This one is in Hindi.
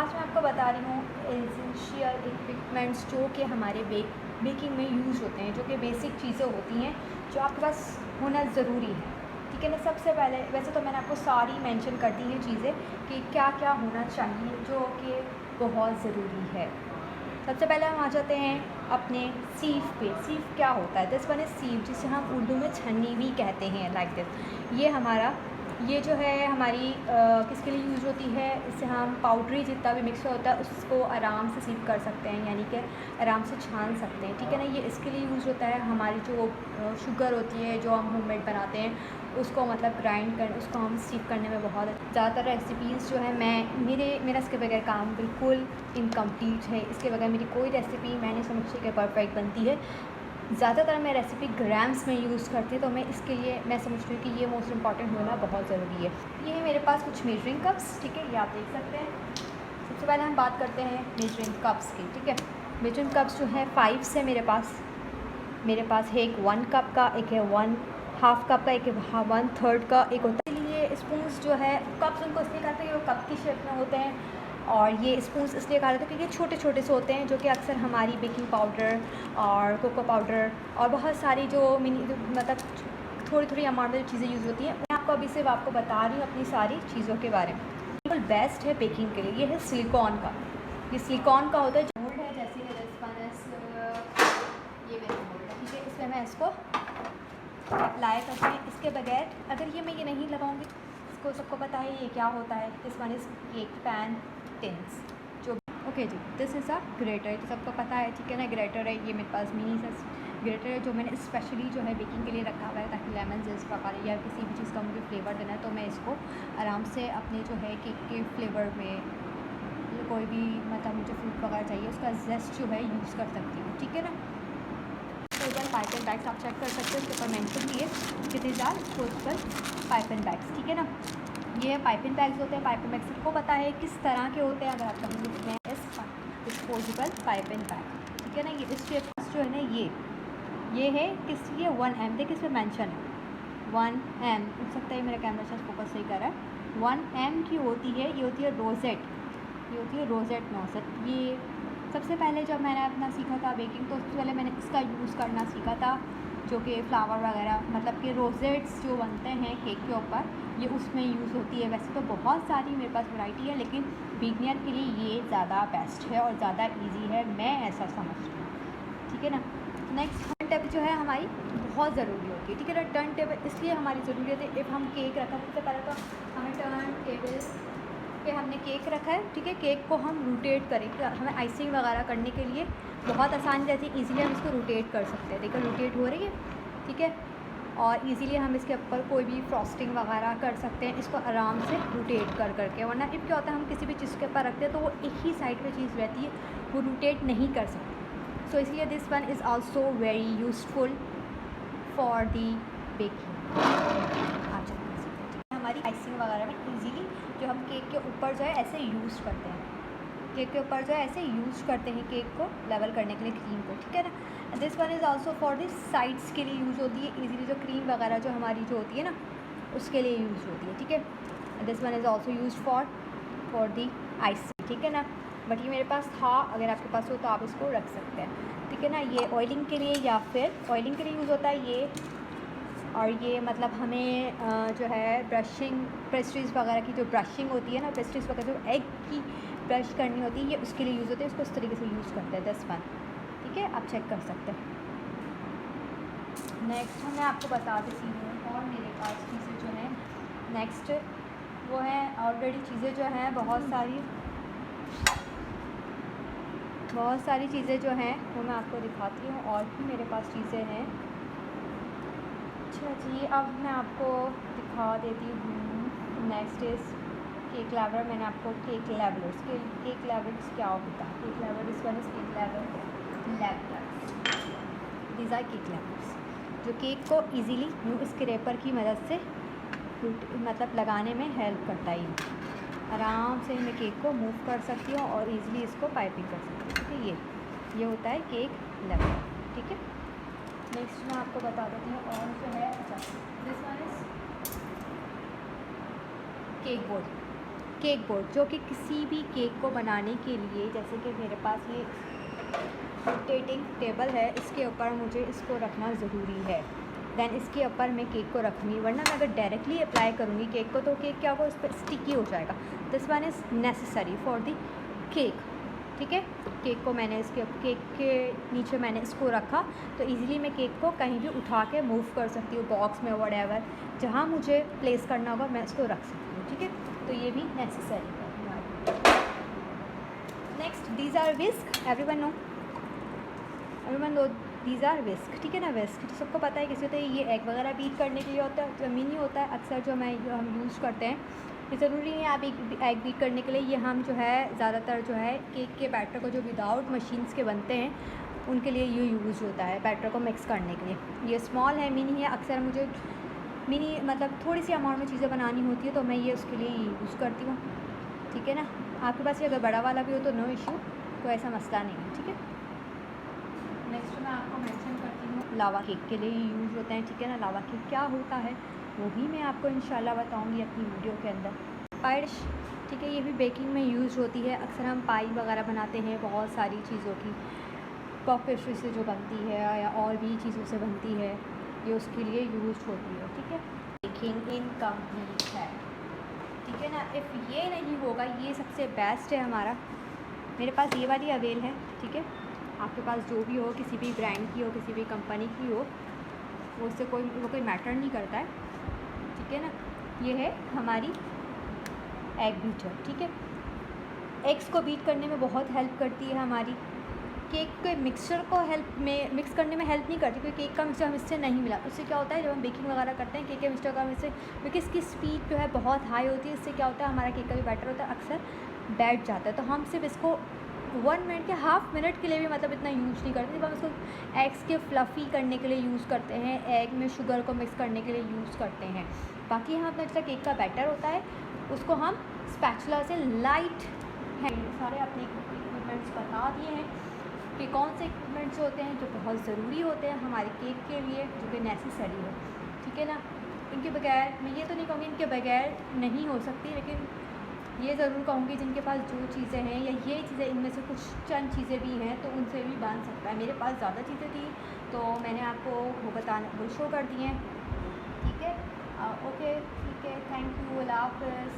आज मैं आपको बता रही हूँ एसेंशियल इक्विपमेंट्स जो कि हमारे बेकिंग में यूज़ होते हैं, जो कि बेसिक चीज़ें होती हैं जो आपके पास होना ज़रूरी है। ठीक है ना। सबसे पहले वैसे तो मैंने आपको सारी मेंशन कर दी हैं चीज़ें कि क्या क्या होना चाहिए जो कि बहुत ज़रूरी है। सबसे पहले हम आ जाते हैं अपने सीफ पे। सीफ क्या होता है? दिस वन इज़ सीफ, जिसे हम उर्दू में छन्नी भी कहते हैं, लाइक दिस। ये जो है हमारी किसके लिए यूज़ होती है? इससे हम पाउडरी जितना भी मिक्सचर होता है उसको आराम से सीव कर सकते हैं, यानी कि आराम से छान सकते हैं। ठीक है ना। ये इसके लिए यूज़ होता है। हमारी जो शुगर होती है जो हम होममेड बनाते हैं उसको मतलब ग्राइंड कर उसको हम सीव करने में बहुत ज़्यादातर रेसिपीज़ जो है मेरा इसके बगैर काम बिल्कुल इनकम्प्लीट है। इसके बगैर मेरी कोई रेसिपी मैं नहीं समझती कि परफेक्ट बनती है। ज़्यादातर मैं रेसिपी ग्राम्स में यूज़ करती हूँ, तो मैं इसके लिए मैं समझती हूँ कि ये मोस्ट इम्पॉर्टेंट होना बहुत ज़रूरी है। ये है मेरे पास कुछ मेजरिंग कप्स। ठीक है, ये आप देख सकते हैं। सबसे पहले हम बात करते हैं मेजरिंग कप्स की। ठीक है, मेजरिंग कप्स जो है 5 से मेरे पास है। एक 1 कप का, एक है 1/2 कप का, एक है 1/3 का, एक होता है। इसलिए स्पून्स जो है कप्स उनको इसलिए कहते हैं कि वो कप की शेप में होते हैं, और ये स्पून्स इसलिए कहा जाता है क्योंकि छोटे छोटे से होते हैं, जो कि अक्सर हमारी बेकिंग पाउडर और कोको पाउडर और बहुत सारी जो मतलब थोड़ी थोड़ी अमाउंट में चीज़ें यूज़ होती हैं, मैं अभी सिर्फ आपको बता रही हूँ अपनी सारी चीज़ों के बारे में। बिल्कुल बेस्ट है बेकिंग के लिए। ये है सिलिकॉन का। ये सिलिकॉन का होता है, जो मोल्ड है, जैसे कि ये मेरा मोल्ड है। ठीक है, इसमें मैं इसको अप्लाई करती हूँ। इसके बगैर अगर मैं नहीं लगाऊंगी, इसको सबको पता है ये क्या होता है। This one is cake pan tins. जो ओके जी, दिस इज़ अ ग्रेटर, तो सबको पता है। ठीक है ना, ग्रेटर है। ये मेरे पास मिनी सा ग्रेटर है जो मैंने स्पेशली जो है बेकिंग के लिए रखा हुआ है, ताकि लेमन जिस प्रकार या किसी भी चीज़ का मुझे फ्लेवर देना है तो मैं इसको आराम से अपने जो है केक के फ्लेवर में कोई भी मतलब मुझे फ्रूट वगैरह चाहिए उसका जेस्ट जो है यूज़ कर सकती हूँ। ठीक है ना। पाइप एंड बैग्स आप चेक कर सकते हैं, उसके ऊपर मेंशन किए कि these are disposable pipe and bags. ठीक है ना। ये पाइप एंड बैग्स होते हैं। पाइप एंड बैग्स सबको पता है किस तरह के होते हैं। अगर आप कहेंगे डिस्पोजेबल पाइप एंड बैग। ठीक है ना। ये इसके पास जो है ना ये है किस लिए 1M। देखिए इसमें मेंशन है 1M। हो सकता है मेरा कैमरा शायद फोकस नहीं कर रहा है। 1M की होती है, ये होती है रोजेट। ये होती है रोजेट नोजल। ये सबसे पहले जब मैंने अपना सीखा था बेकिंग, तो उससे पहले मैंने इसका यूज़ करना सीखा था, जो कि फ्लावर वगैरह मतलब कि रोजेट्स जो बनते हैं केक के ऊपर, ये उसमें यूज़ होती है। वैसे तो बहुत सारी मेरे पास वैरायटी है, लेकिन बिगनर के लिए ये ज़्यादा बेस्ट है और ज़्यादा इजी है, मैं ऐसा समझती हूँ। ठीक है ना। नेक्स्ट टर्न टेबल जो है हमारी बहुत ज़रूरी होती है। ठीक है ना। टर्न टेबल इसलिए हमारी ज़रूरी होती है। इफ़ हम केक रखा, सबसे पहले तो हमें टर्न टेबल पे हमने केक रखा है। ठीक है, केक को हम रोटेट करेंगे। हमें आइसिंग वगैरह करने के लिए बहुत आसानी रहती है, इजीली हम इसको रोटेट कर सकते हैं। देखिए रोटेट हो रही है। ठीक है, और इजीली हम इसके ऊपर कोई भी फ्रॉस्टिंग वगैरह कर सकते हैं इसको आराम से रोटेट कर करके। वरना इफ़ क्या होता है, हम किसी भी चीज़ के ऊपर रखते हैं तो वो एक ही साइड पे चीज़ रहती है, वो रोटेट नहीं कर सकते। सो इसलिए this one is also very useful for the baking. अच्छा, हमारी आइसिंग वगैरह में इजीली जो हम केक के ऊपर जो है ऐसे यूज़ करते हैं, केक के ऊपर जो है ऐसे यूज़ करते हैं केक को लेवल करने के लिए, क्रीम को। ठीक है ना। This one is also for the sides के लिए यूज़ होती है। इजीली जो क्रीम वगैरह जो हमारी जो होती है ना, उसके लिए यूज़ होती है। ठीक है। This one is also use for the icing. ठीक है ना। बट ये मेरे पास था, अगर आपके पास हो तो आप इसको रख सकते हैं। ठीक है ना। ये ऑयलिंग के लिए या फिर ऑयलिंग के लिए यूज़ होता है ये। और ये मतलब हमें जो है ब्रशिंग पेस्ट्रीज़ वगैरह की जो ब्रशिंग होती है ना, पेस्ट्रीज़ वगैरह जो एग की ब्रश करनी होती है, ये उसके लिए यूज़ होती है। इसको इस तरीके से यूज़ करते हैं 10 वन। ठीक है, आप चेक कर सकते हैं। नेक्स्ट मैं आपको बता देती हूँ और मेरे पास चीज़ें जो हैं नेक्स्ट वो हैं ऑलरेडी चीज़ें जो हैं बहुत सारी चीज़ें जो हैं वो मैं आपको दिखाती हूँ। और भी मेरे पास चीज़ें हैं। अच्छा जी, अब मैं आपको दिखा देती हूँ। Next is cake leveller. मैंने आपको केक लेवलर्स क्या होता है? Cake leveller this one is cake levellers. These are cake levellers जो केक को इजीली यूँ स्क्रैपर की मदद से मतलब लगाने में हेल्प करता है। आराम से मैं केक को मूव कर सकती हूँ और इजीली इसको पाइपिंग कर सकती हूँ। ठीक है, ये होता है केक लेवलर। ठीक है। नेक्स्ट मैं आपको बता देती हूँ और जो है, अच्छा this one is cake board. Cake board, जो कि किसी भी केक को बनाने के लिए, जैसे कि मेरे पास ये रोटेटिंग टेबल है, इसके ऊपर मुझे इसको रखना ज़रूरी है। दैन इसके ऊपर मैं केक को रखूँगी, वरना मैं अगर डायरेक्टली अप्लाई करूँगी केक को तो केक क्या होगा, उस पर स्टिकी हो जाएगा। This one is necessary for the cake, ठीक है। केक को मैंने इसके केक के नीचे मैंने इसको रखा तो इजीली मैं केक को कहीं भी उठा के मूव कर सकती हूँ, बॉक्स में व्हाटएवर जहाँ मुझे प्लेस करना होगा मैं इसको रख सकती हूँ, ठीक है। तो ये भी नेसेसरी है। Next, these are whisk, everyone know these are whisk, ठीक है ना। विस्क तो सबको पता है किसी होता है, ये एग वगैरह बीट करने के लिए होता है, ज़मीनी होता है अक्सर जो हम यूज़ करते हैं। ये ज़रूरी नहीं है आप एग बीट करने के लिए, ये हम जो है ज़्यादातर जो है केक के बैटर को जो विदाउट मशीन्स के बनते हैं उनके लिए ये यूज़ होता है, बैटर को मिक्स करने के लिए। ये स्मॉल है, मिनी है, अक्सर मुझे मिनी मतलब थोड़ी सी अमाउंट में चीज़ें बनानी होती है तो मैं ये उसके लिए यूज़ करती हूँ, ठीक है ना। आपके पास ये अगर बड़ा वाला भी हो तो नो इशू, कोई ऐसा मसला नहीं है, ठीक है। नेक्स्ट मैं आपको मेंशन करती हूँ लावा केक के लिए यूज़ होते हैं, ठीक है ना। लावा केक क्या होता है वो भी मैं आपको इंशाल्लाह बताऊँगी अपनी वीडियो के अंदर। पाइश, ठीक है, ये भी बेकिंग में यूज़ होती है। अक्सर हम पाई वगैरह बनाते हैं बहुत सारी चीज़ों की, पॉप पेस्ट्री से जो बनती है या और भी चीज़ों से बनती है, ये उसके लिए यूज़ होती है, ठीक है। बेकिंग इनकम्प्लीट है, ठीक है ना। इफ़ ये नहीं होगा, ये सबसे बेस्ट है हमारा। मेरे पास ये वाली अवेल है, ठीक है। आपके पास जो भी हो, किसी भी ब्रांड की हो, किसी भी कंपनी की हो, वो उससे कोई मैटर नहीं करता है, ठीक है ना। ये है हमारी एग बीटर, ठीक है। एग्स को बीट करने में बहुत हेल्प करती है हमारी। केक के मिक्सचर को मिक्स करने में हेल्प नहीं करती, क्योंकि केक का मिक्सचर हम इससे नहीं मिला। उससे क्या होता है, जब हम बेकिंग वगैरह करते हैं केक के मिक्सचर का मिक्सचर, क्योंकि इसकी स्पीड जो है बहुत हाई होती है, इससे क्या होता है हमारा केक का जो बैटर होता है अक्सर बैठ जाता है। तो हम सिर्फ इसको 1 मिनट के हाफ मिनट के लिए भी मतलब इतना यूज़ नहीं करते, जब हम इसको एग्स के फ्लफ़ी करने के लिए यूज़ करते हैं, एग में शुगर को मिक्स करने के लिए यूज़ करते हैं। बाकी यहाँ अपना जैसा केक का बैटर होता है उसको हम स्पैचुला से लाइट हैंड, सारे अपने इक्विपमेंट्स बता दिए हैं कि कौन से इक्विपमेंट्स होते हैं जो बहुत ज़रूरी होते हैं हमारे केक के लिए, जो कि नेसेसरी है, ठीक है ना। इनके बगैर, मैं ये तो नहीं कहूँगी इनके बगैर नहीं हो सकती, लेकिन ये ज़रूर कहूँगी जिनके पास जो चीज़ें हैं या ये चीज़ें इनमें से कुछ चंद चीज़ें भी हैं तो उनसे भी बन सकता है। मेरे पास ज़्यादा चीज़ें थी तो मैंने आपको वो शो कर दी हैं, ठीक है। ओके, ठीक है, थैंक यू, अल्लाह हाफ़िज़।